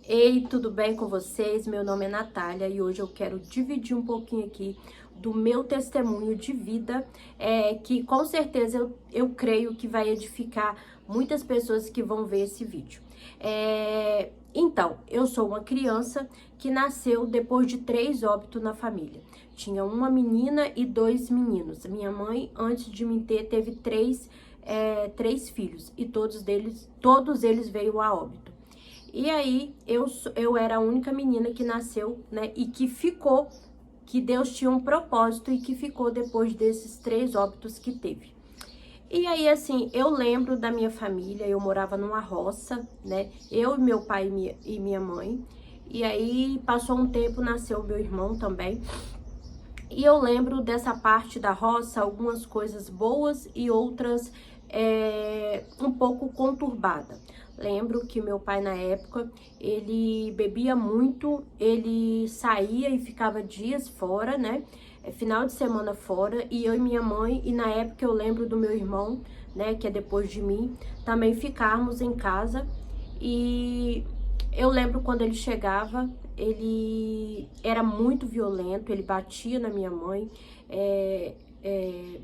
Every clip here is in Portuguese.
Ei, tudo bem com vocês? Meu nome é Natália e hoje eu quero dividir um pouquinho aqui do meu testemunho de vida, que com certeza eu creio que vai edificar muitas pessoas que vão ver esse vídeo. Então, eu sou uma criança que nasceu depois de 3 óbitos na família. Tinha uma menina e 2 meninos. Minha mãe, antes de me ter, teve três filhos e todos eles veio a óbito. E aí, eu era a única menina que nasceu, né, e que ficou, que Deus tinha um propósito e que ficou depois desses 3 óbitos que teve. E aí, assim, eu lembro da minha família, eu morava numa roça, né, eu, meu pai e minha mãe. E aí, passou um tempo, nasceu meu irmão também. E eu lembro dessa parte da roça, algumas coisas boas e outras um pouco conturbada. Lembro que meu pai, na época, ele bebia muito, ele saía e ficava dias fora, né? Final de semana fora, e eu e minha mãe, e na época eu lembro do meu irmão, né, que é depois de mim, também ficarmos em casa. E eu lembro quando ele chegava, ele era muito violento, ele batia na minha mãe,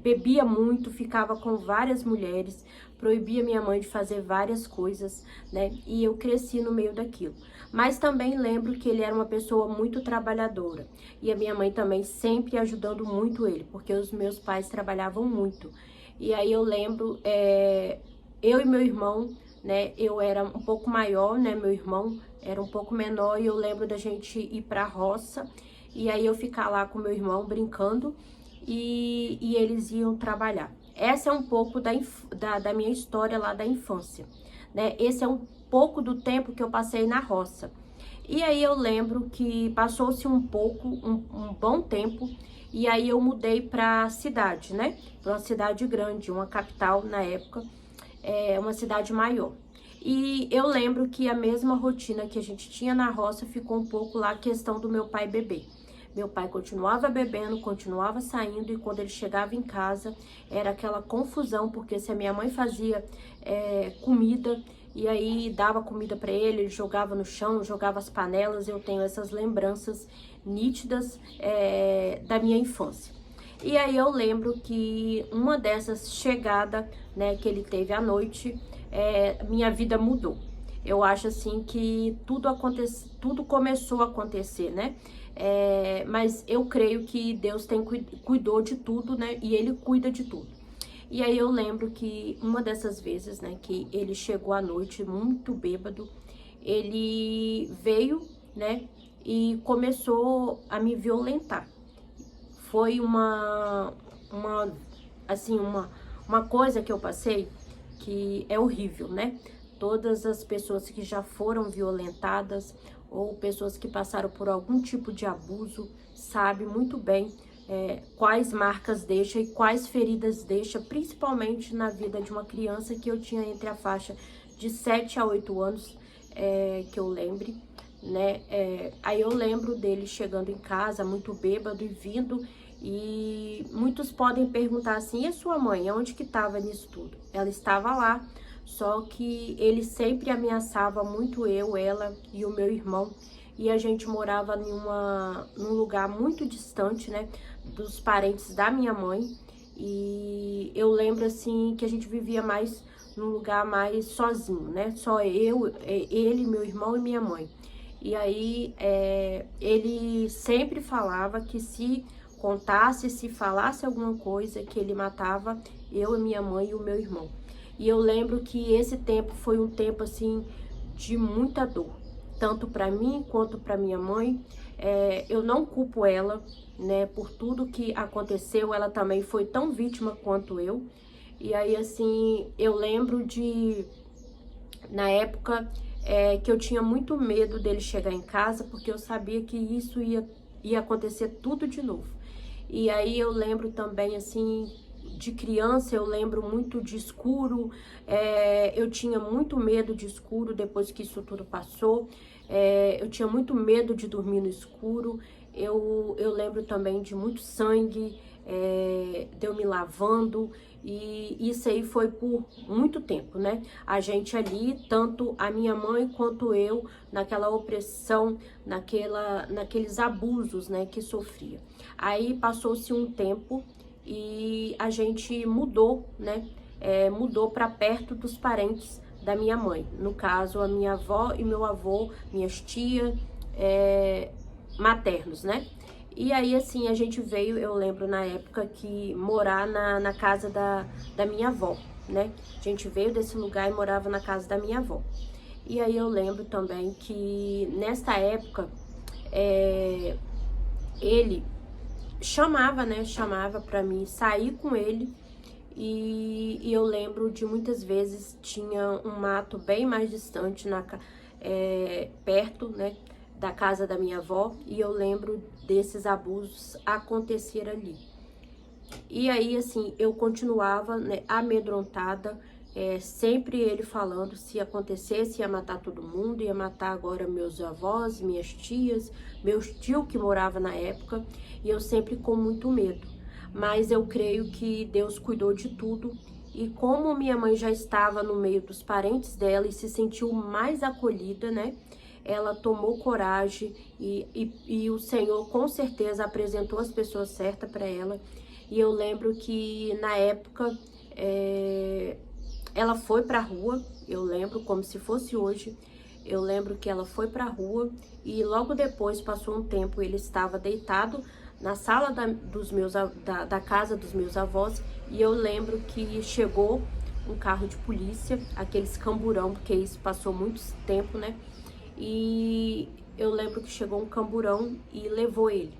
bebia muito, ficava com várias mulheres, proibia minha mãe de fazer várias coisas, né? E eu cresci no meio daquilo. Mas também lembro que ele era uma pessoa muito trabalhadora. E a minha mãe também sempre ajudando muito ele, porque os meus pais trabalhavam muito. E aí eu lembro, eu e meu irmão, né? Eu era um pouco maior, né? Meu irmão era um pouco menor e eu lembro da gente ir pra roça e aí eu ficar lá com meu irmão brincando e eles iam trabalhar. Essa é um pouco da minha história lá da infância, né? Esse é um pouco do tempo que eu passei na roça. E aí eu lembro que passou-se um bom tempo, e aí eu mudei pra cidade, né? Pra uma cidade grande, uma capital na época, uma cidade maior. E eu lembro que a mesma rotina que a gente tinha na roça ficou um pouco lá a questão do meu pai beber. Meu pai continuava bebendo, continuava saindo, e quando ele chegava em casa era aquela confusão, porque se a minha mãe fazia comida e aí dava comida para ele, ele jogava no chão, jogava as panelas. Eu tenho essas lembranças nítidas da minha infância. E aí eu lembro que uma dessas chegadas, né, que ele teve à noite, minha vida mudou. Eu acho assim que tudo começou a acontecer, né? Mas eu creio que Deus cuidou de tudo, né? E Ele cuida de tudo. E aí eu lembro que uma dessas vezes, né, que ele chegou à noite muito bêbado, ele veio, né, e começou a me violentar. Foi assim, uma coisa que eu passei que é horrível, né? Todas as pessoas que já foram violentadas ou pessoas que passaram por algum tipo de abuso sabem muito bem quais marcas deixa e quais feridas deixa, principalmente na vida de uma criança que eu tinha entre a faixa de 7 a 8 anos, que eu lembre, né? Aí eu lembro dele chegando em casa muito bêbado e vindo, e muitos podem perguntar assim: e a sua mãe, onde que estava nisso tudo? Ela estava lá, só que ele sempre ameaçava muito eu, ela e o meu irmão, e a gente morava num lugar muito distante, né, dos parentes da minha mãe. E eu lembro assim que a gente vivia mais num lugar mais sozinho, né? Só ele, meu irmão e minha mãe. E aí ele sempre falava que se contasse, se falasse alguma coisa, que ele matava eu e minha mãe e o meu irmão. E eu lembro que esse tempo foi um tempo assim de muita dor, tanto para mim quanto para minha mãe. Eu não culpo ela, né, por tudo que aconteceu. Ela também foi tão vítima quanto eu. E aí assim, eu lembro na época, que eu tinha muito medo dele chegar em casa, porque eu sabia que isso ia acontecer tudo de novo. E aí eu lembro também, assim, de criança, eu lembro muito de escuro. Eu tinha muito medo de escuro depois que isso tudo passou. Eu tinha muito medo de dormir no escuro. Eu lembro também de muito sangue, de eu me lavando, e isso aí foi por muito tempo, né? A gente ali, tanto a minha mãe quanto eu, naquela opressão, naqueles abusos, né, que sofria. Aí passou-se um tempo e a gente mudou, né? Mudou para perto dos parentes da minha mãe. No caso, a minha avó e meu avô, minhas tias maternos, né? E aí, assim, a gente veio, eu lembro na época, que morar na casa da minha avó, né? A gente veio desse lugar e morava na casa da minha avó. E aí eu lembro também que nesta época, ele chamava, né? Chamava pra mim sair com ele. E eu lembro de muitas vezes tinha um mato bem mais distante, perto, né, da casa da minha avó, e eu lembro desses abusos acontecer ali. E aí, assim, eu continuava, né, amedrontada, sempre ele falando se acontecesse, ia matar todo mundo, ia matar agora meus avós, minhas tias, meus tios que moravam na época, e eu sempre com muito medo. Mas eu creio que Deus cuidou de tudo, e como minha mãe já estava no meio dos parentes dela e se sentiu mais acolhida, né? Ela tomou coragem e o Senhor com certeza apresentou as pessoas certas para ela. E eu lembro que na época ela foi para a rua, eu lembro como se fosse hoje. Eu lembro que ela foi para a rua e logo depois, passou um tempo, ele estava deitado na sala da casa dos meus avós, e eu lembro que chegou um carro de polícia, aqueles camburão, porque isso passou muito tempo, né? E eu lembro que chegou um camburão e levou ele.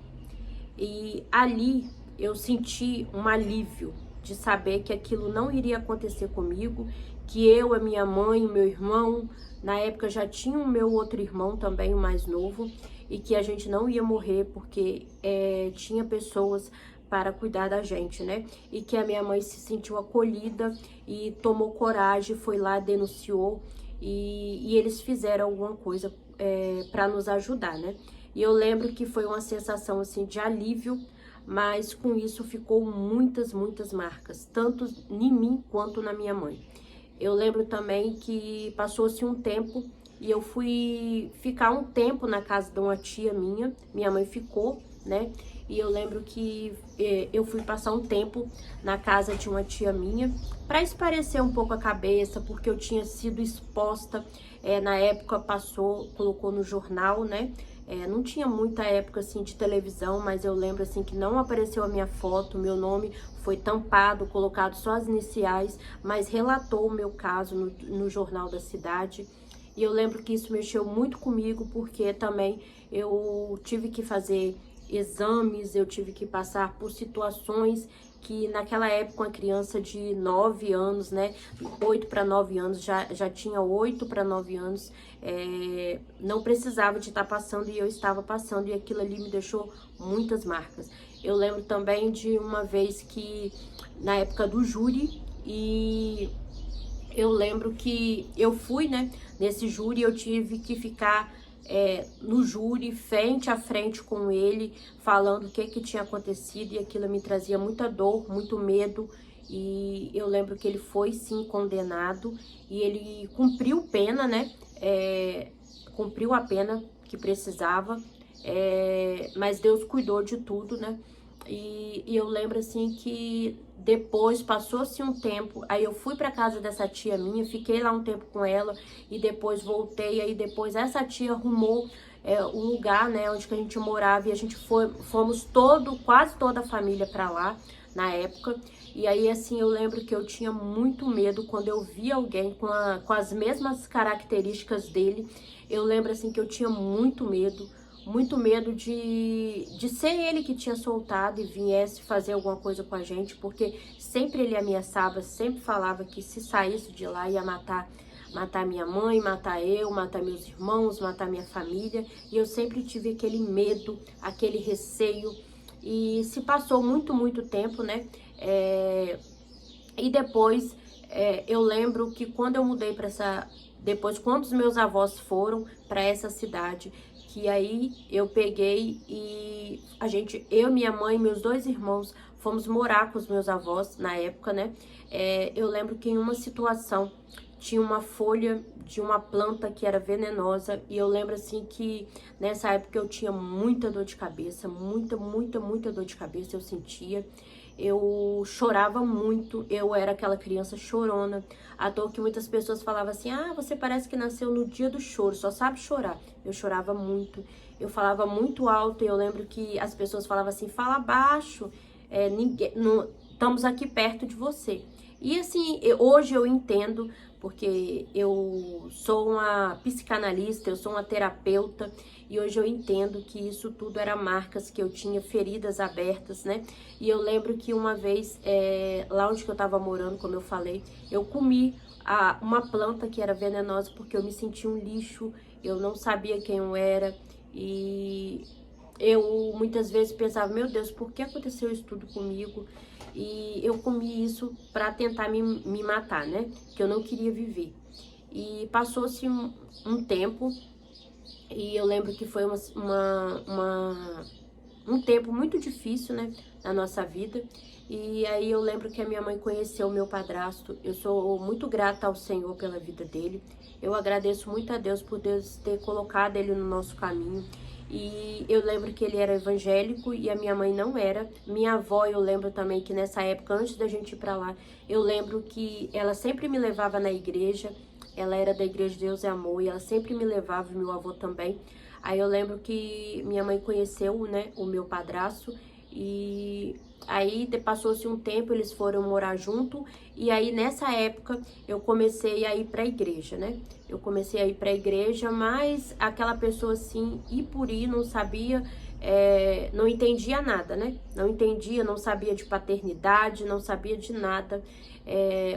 E ali eu senti um alívio de saber que aquilo não iria acontecer comigo, que eu, a minha mãe, o meu irmão, na época já tinha o meu outro irmão também, o mais novo, e que a gente não ia morrer porque tinha pessoas para cuidar da gente, né? E que a minha mãe se sentiu acolhida e tomou coragem, foi lá, denunciou, e eles fizeram alguma coisa para nos ajudar, né? E eu lembro que foi uma sensação assim de alívio, mas com isso ficou muitas marcas, tanto em mim quanto na minha mãe. Eu lembro também que passou-se um tempo e eu fui ficar um tempo na casa de uma tia minha mãe ficou, né? E eu lembro que eu fui passar um tempo na casa de uma tia minha para espairecer um pouco a cabeça, porque eu tinha sido exposta, na época colocou no jornal, né? Não tinha muita época assim de televisão, mas eu lembro assim que não apareceu a minha foto, meu nome foi tampado, colocado só as iniciais, mas relatou o meu caso no jornal da cidade. E eu lembro que isso mexeu muito comigo, porque também eu tive que fazer exames, eu tive que passar por situações que naquela época uma criança de 9 anos, né, 8 para 9 anos, já tinha 8 para 9 anos, não precisava de estar passando, e eu estava passando, e aquilo ali me deixou muitas marcas. Eu lembro também de uma vez que, na época do júri, e eu lembro que eu fui, né, nesse júri, eu tive que ficar no júri, frente a frente com ele, falando o que tinha acontecido, e aquilo me trazia muita dor, muito medo. E eu lembro que ele foi sim condenado, e ele cumpriu pena, né? Cumpriu a pena que precisava, mas Deus cuidou de tudo, né? E eu lembro assim que depois passou-se um tempo, aí eu fui para casa dessa tia minha, fiquei lá um tempo com ela e depois voltei. Aí depois essa tia arrumou um lugar, né, onde que a gente morava, e a gente fomos quase toda a família para lá na época. E aí assim, eu lembro que eu tinha muito medo quando eu via alguém com as mesmas características dele. Eu lembro assim que eu tinha muito medo de ser ele que tinha soltado e viesse fazer alguma coisa com a gente, porque sempre ele ameaçava, sempre falava que se saísse de lá ia matar minha mãe, matar eu, matar meus irmãos, matar minha família. E eu sempre tive aquele medo, aquele receio, e se passou muito tempo, né? E depois eu lembro que quando eu mudei para depois quando os meus avós foram para essa cidade, que aí eu peguei e eu, minha mãe e meus 2 irmãos fomos morar com os meus avós na época, né? Eu lembro que em uma situação tinha uma folha de uma planta que era venenosa e eu lembro assim que nessa época eu tinha muita dor de cabeça, muita dor de cabeça eu sentia. Eu chorava muito, eu era aquela criança chorona, à toa que muitas pessoas falavam assim, ah, você parece que nasceu no dia do choro, só sabe chorar. Eu chorava muito, eu falava muito alto, e eu lembro que as pessoas falavam assim, fala baixo, estamos aqui perto de você. E assim, hoje eu entendo, porque eu sou uma psicanalista, eu sou uma terapeuta, e hoje eu entendo que isso tudo era marcas que eu tinha, feridas abertas, né? E eu lembro que uma vez, lá onde eu tava morando, como eu falei, eu comi uma planta que era venenosa porque eu me sentia um lixo, eu não sabia quem eu era, e eu muitas vezes pensava, meu Deus, por que aconteceu isso tudo comigo? E eu comi isso para tentar me matar, né? Que eu não queria viver. E passou-se um tempo, e eu lembro que foi um tempo muito difícil, né? Na nossa vida. E aí eu lembro que a minha mãe conheceu o meu padrasto. Eu sou muito grata ao Senhor pela vida dele. Eu agradeço muito a Deus por Deus ter colocado ele no nosso caminho. E eu lembro que ele era evangélico e a minha mãe não era. Minha avó, eu lembro também que nessa época, antes da gente ir pra lá, eu lembro que ela sempre me levava na igreja. Ela era da Igreja de Deus e Amor e ela sempre me levava, meu avô também. Aí eu lembro que minha mãe conheceu, né, o meu padrasto, e aí passou-se um tempo, eles foram morar junto, e aí nessa época eu comecei a ir pra igreja, né? Eu comecei a ir pra igreja, mas aquela pessoa assim, ir por ir, não sabia, não entendia nada, né? Não entendia, não sabia de paternidade, não sabia de nada.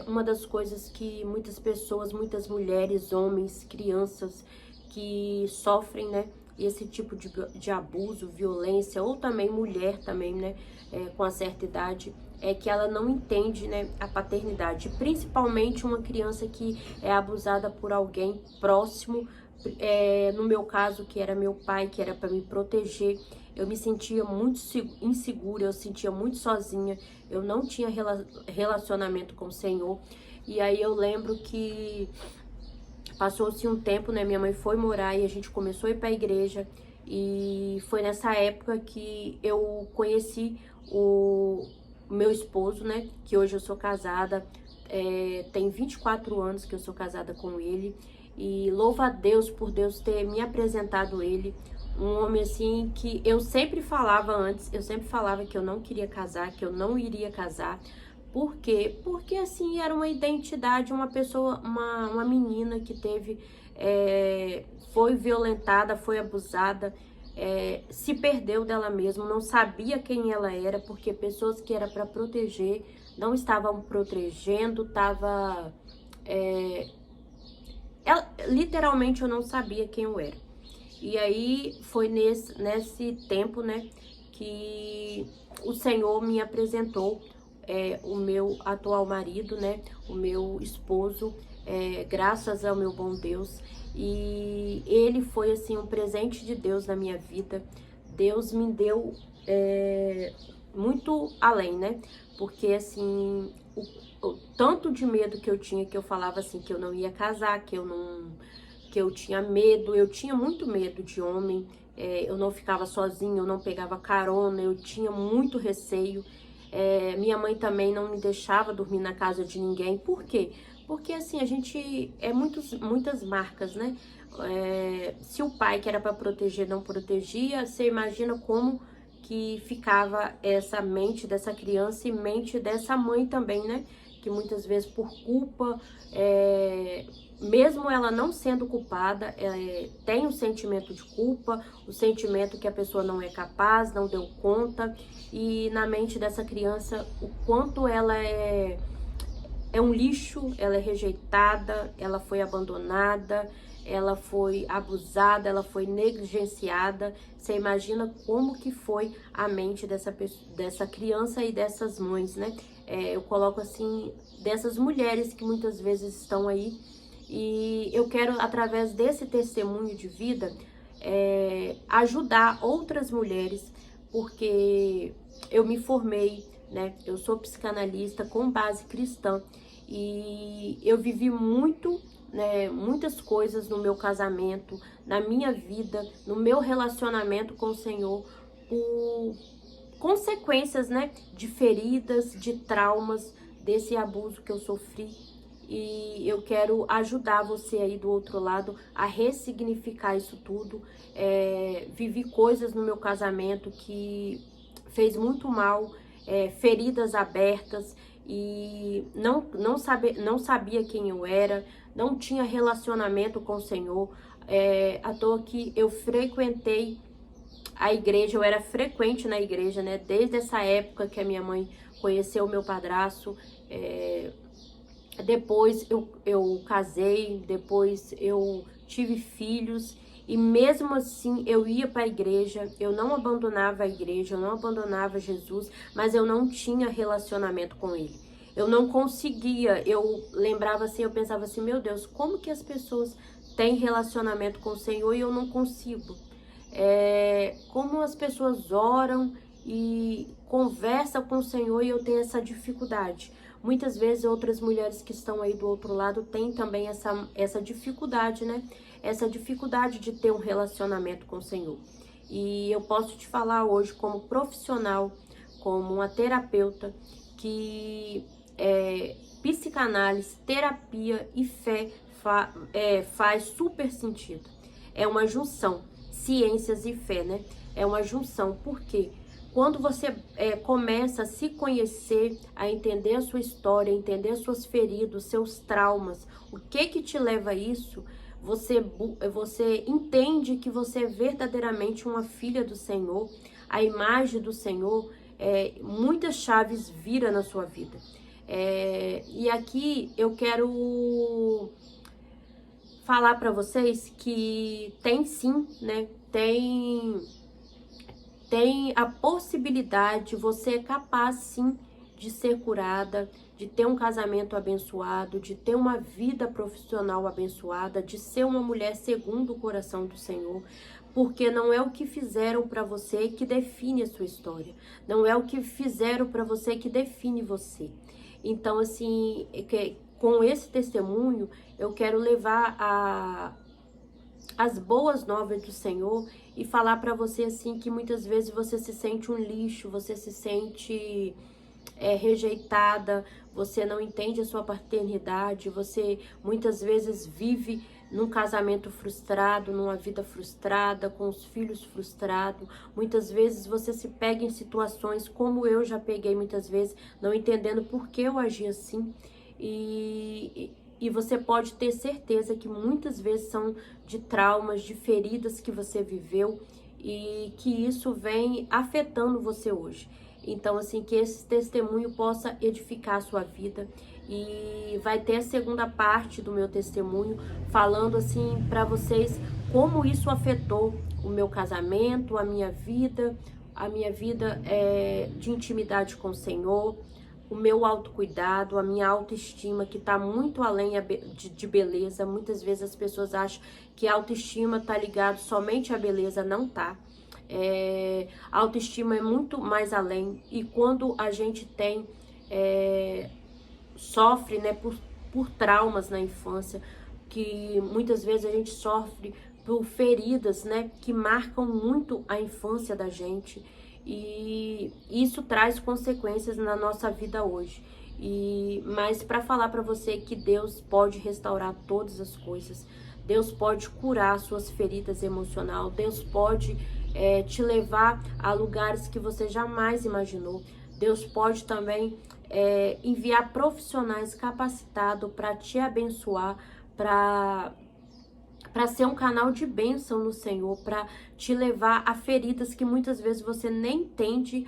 Uma das coisas que muitas pessoas, muitas mulheres, homens, crianças que sofrem, né? Esse tipo de abuso, violência, ou também mulher também, né? Com a certa idade, é que ela não entende, né, a paternidade, principalmente uma criança que é abusada por alguém próximo, no meu caso, que era meu pai, que era para me proteger. Eu me sentia muito insegura, eu sentia muito sozinha, eu não tinha relacionamento com o Senhor. E aí eu lembro que passou-se um tempo, né, minha mãe foi morar e a gente começou a ir para a igreja. E foi nessa época que eu conheci o meu esposo, né, que hoje eu sou casada, tem 24 anos que eu sou casada com ele. E louvo a Deus por Deus ter me apresentado ele, um homem assim que eu sempre falava antes, eu sempre falava que eu não queria casar, que eu não iria casar. Por quê? Porque assim, era uma identidade, uma pessoa, uma menina que teve, foi violentada, foi abusada, se perdeu dela mesma, não sabia quem ela era, porque pessoas que era para proteger não estavam protegendo, literalmente eu não sabia quem eu era. E aí foi nesse tempo, né, que o Senhor me apresentou o meu atual marido, né, o meu esposo, graças ao meu bom Deus. E ele foi assim um presente de Deus na minha vida. Deus me deu muito além, né? Porque assim, o tanto de medo que eu tinha, que eu falava assim que eu não ia casar, que eu tinha medo, eu tinha muito medo de homem, eu não ficava sozinha, eu não pegava carona, eu tinha muito receio. Minha mãe também não me deixava dormir na casa de ninguém. Por quê? Porque assim, a gente muitas marcas, né? Se o pai que era para proteger não protegia, você imagina como que ficava essa mente dessa criança e mente dessa mãe também, né? Que muitas vezes por culpa, mesmo ela não sendo culpada, tem um sentimento de culpa, o sentimento que a pessoa não é capaz, não deu conta, e na mente dessa criança, o quanto ela é um lixo, ela é rejeitada, ela foi abandonada, ela foi abusada, ela foi negligenciada. Você imagina como que foi a mente dessa criança e dessas mães, né? Eu coloco assim, dessas mulheres que muitas vezes estão aí E eu quero, através desse testemunho de vida, ajudar outras mulheres, porque eu me formei, né? Eu sou psicanalista com base cristã e eu vivi muito, né, muitas coisas no meu casamento, na minha vida, no meu relacionamento com o Senhor, por consequências, né, de feridas, de traumas, desse abuso que eu sofri. E eu quero ajudar você aí do outro lado a ressignificar isso tudo. Vivi coisas no meu casamento que fez muito mal, feridas abertas, e não sabia quem eu era, não tinha relacionamento com o Senhor. À toa que eu frequentei a igreja, eu era frequente na igreja, né? Desde essa época que a minha mãe conheceu o meu padrasto. Depois eu casei, depois eu tive filhos, e mesmo assim eu ia para a igreja, eu não abandonava a igreja, eu não abandonava Jesus, mas eu não tinha relacionamento com ele. Eu não conseguia, eu lembrava assim, eu pensava assim, meu Deus, como que as pessoas têm relacionamento com o Senhor e eu não consigo? Como as pessoas oram e conversam com o Senhor e eu tenho essa dificuldade. Muitas vezes outras mulheres que estão aí do outro lado têm também essa dificuldade, né? Essa dificuldade de ter um relacionamento com o Senhor. E eu posso te falar hoje como profissional, como uma terapeuta, que psicanálise, terapia e fé faz super sentido. É uma junção, ciências e fé, né? É uma junção, porque quando você começa a se conhecer, a entender a sua história, a entender as suas feridas, seus traumas, o que te leva a isso, você entende que você é verdadeiramente uma filha do Senhor, a imagem do Senhor, muitas chaves viram na sua vida. E aqui eu quero falar para vocês que tem sim, né? Tem a possibilidade, você é capaz sim de ser curada, de ter um casamento abençoado, de ter uma vida profissional abençoada, de ser uma mulher segundo o coração do Senhor, porque não é o que fizeram para você que define a sua história, não é o que fizeram para você que define você. Então, assim, com esse testemunho, eu quero levar as boas novas do Senhor e falar para você assim que muitas vezes você se sente um lixo, você se sente rejeitada, você não entende a sua paternidade, você muitas vezes vive num casamento frustrado, numa vida frustrada, com os filhos frustrados. Muitas vezes você se pega em situações como eu já peguei muitas vezes, não entendendo por que eu agi assim. E você pode ter certeza que muitas vezes são de traumas, de feridas que você viveu e que isso vem afetando você hoje. Então, assim, que esse testemunho possa edificar a sua vida. E vai ter a segunda parte do meu testemunho falando, assim, para vocês como isso afetou o meu casamento, a minha vida de intimidade com o Senhor, o meu autocuidado, a minha autoestima, que está muito além de beleza. Muitas vezes as pessoas acham que a autoestima está ligada somente à beleza, não tá. A autoestima é muito mais além, e quando a gente sofre, né, por traumas na infância, que muitas vezes a gente sofre por feridas, né, que marcam muito a infância da gente, e isso traz consequências na nossa vida hoje. Mas para falar para você que Deus pode restaurar todas as coisas, Deus pode curar suas feridas emocionais, Deus pode te levar a lugares que você jamais imaginou. Deus pode também enviar profissionais capacitados para te abençoar, para ser um canal de bênção no Senhor, para te levar a feridas que muitas vezes você nem entende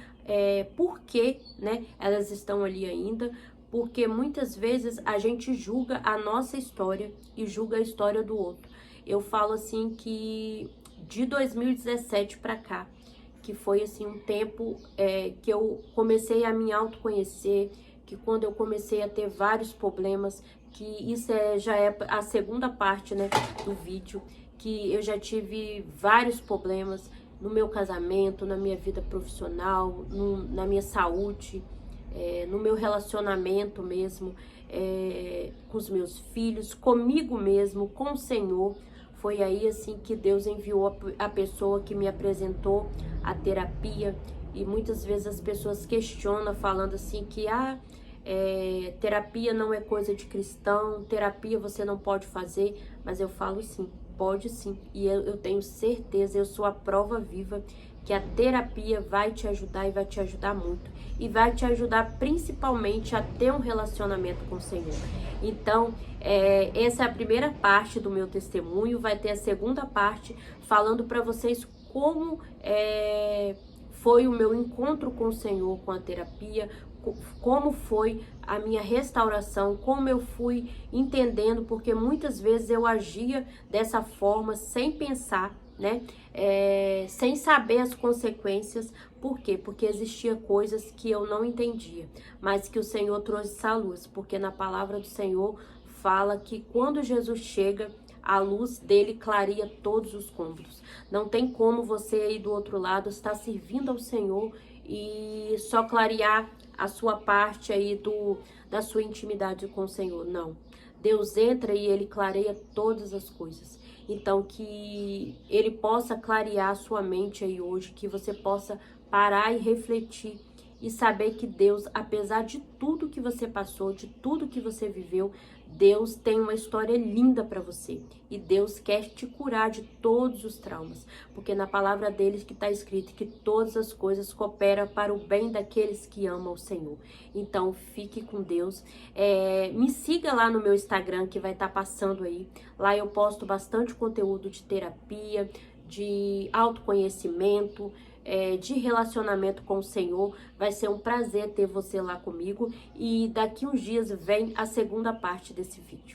por que, né, elas estão ali ainda, porque muitas vezes a gente julga a nossa história e julga a história do outro. Eu falo assim que de 2017 para cá, que foi assim um tempo que eu comecei a me autoconhecer, que quando eu comecei a ter vários problemas, que isso já é a segunda parte, né, do vídeo, que eu já tive vários problemas no meu casamento, na minha vida profissional, na minha saúde, no meu relacionamento mesmo, com os meus filhos, comigo mesmo, com o Senhor. Foi aí assim que Deus enviou a pessoa que me apresentou a terapia. E muitas vezes as pessoas questionam, falando assim que terapia não é coisa de cristão, terapia você não pode fazer, mas eu falo sim, pode sim. E eu tenho certeza, eu sou a prova viva que a terapia vai te ajudar e vai te ajudar muito. E vai te ajudar principalmente a ter um relacionamento com o Senhor. Então, essa é a primeira parte do meu testemunho. Vai ter a segunda parte falando para vocês como foi o meu encontro com o Senhor, com a terapia, como foi a minha restauração, como eu fui entendendo, porque muitas vezes eu agia dessa forma sem pensar, né? Sem saber as consequências. Por quê? Porque existia coisas que eu não entendia, mas que o Senhor trouxe essa luz, porque na palavra do Senhor fala que quando Jesus chega, a luz dele clareia todos os cômodos. Não tem como você aí do outro lado estar servindo ao Senhor e só clarear a sua parte aí da sua intimidade com o Senhor. Não. Deus entra e ele clareia todas as coisas. Então, que ele possa clarear a sua mente aí hoje, que você possa parar e refletir e saber que Deus, apesar de tudo que você passou, de tudo que você viveu, Deus tem uma história linda para você. E Deus quer te curar de todos os traumas. Porque na palavra deles que está escrito que todas as coisas cooperam para o bem daqueles que amam o Senhor. Então, fique com Deus. Me siga lá no meu Instagram, que vai estar passando aí. Lá eu posto bastante conteúdo de terapia, de autoconhecimento, de relacionamento com o Senhor. Vai ser um prazer ter você lá comigo. E daqui uns dias vem a segunda parte desse vídeo.